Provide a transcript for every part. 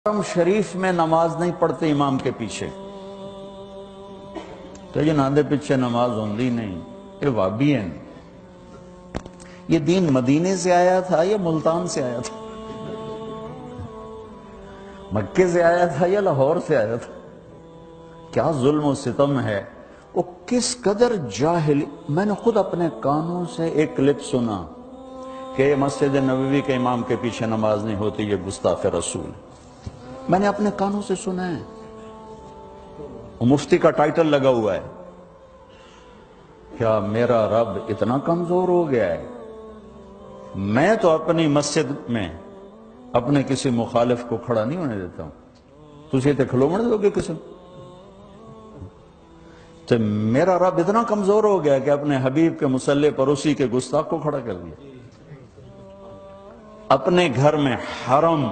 حرم شریف میں نماز نہیں پڑھتے امام کے پیچھے تو یہ ناندے پیچھے نماز ہوندی نہیں، یہ وابی ہیں۔ یہ دین مدینے سے آیا تھا یا ملتان سے آیا تھا؟ مکے سے آیا تھا یا لاہور سے آیا تھا؟ کیا ظلم و ستم ہے، وہ کس قدر جاہل۔ میں نے خود اپنے کانوں سے ایک کلپ سنا کہ مسجد نبوی کے امام کے پیچھے نماز نہیں ہوتی، یہ گستاخ رسول۔ میں نے اپنے کانوں سے سنا ہے، وہ مفتی کا ٹائٹل لگا ہوا ہے۔ کیا میرا رب اتنا کمزور ہو گیا ہے؟ میں تو اپنی مسجد میں اپنے کسی مخالف کو کھڑا نہیں ہونے دیتا ہوں۔ تجھے تے کھلو مڑ دو گے کسی تو میرا رب اتنا کمزور ہو گیا کہ اپنے حبیب کے مصلی پر اسی کے گستاخ کو کھڑا کر دیا۔ اپنے گھر میں حرم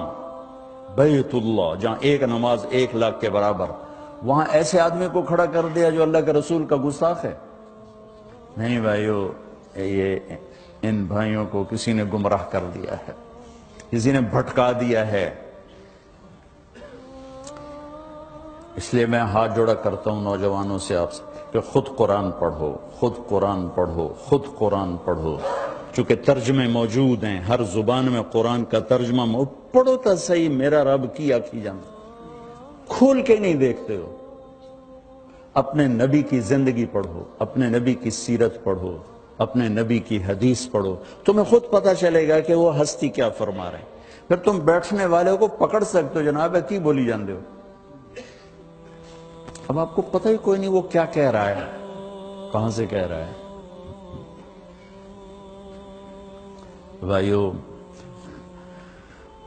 بیت اللہ جہاں ایک نماز 1,00,000 کے برابر، وہاں ایسے آدمی کو کھڑا کر دیا جو اللہ کے رسول کا گستاخ ہے۔ نہیں بھائیو، یہ ان بھائیوں کو کسی نے گمراہ کر دیا ہے، کسی نے بھٹکا دیا ہے۔ اس لیے میں ہاتھ جوڑا کرتا ہوں نوجوانوں سے آپ سے کہ خود قرآن پڑھو، خود قرآن پڑھو، خود قرآن پڑھو۔ چونکہ ترجمے موجود ہیں، ہر زبان میں قرآن کا ترجمہ پڑھو تا صحیح، میرا رب کی آکھی جانا، کھول کے نہیں دیکھتے ہو۔ اپنے نبی کی زندگی پڑھو، اپنے نبی کی سیرت پڑھو، اپنے نبی کی حدیث پڑھو، تمہیں خود پتہ چلے گا کہ وہ ہستی کیا فرما رہے ہیں۔ پھر تم بیٹھنے والے کو پکڑ سکتے ہو، جناب کی بولی جاندے ہو۔ اب آپ کو پتہ ہی کوئی نہیں وہ کیا کہہ رہا ہے، کہاں سے کہہ رہا ہے۔ بھائیو،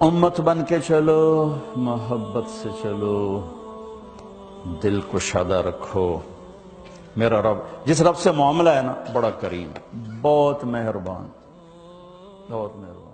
امت بن کے چلو، محبت سے چلو، دل کو شادہ رکھو۔ میرا رب، جس رب سے معاملہ ہے نا، بڑا کریم، بہت مہربان، بہت مہربان۔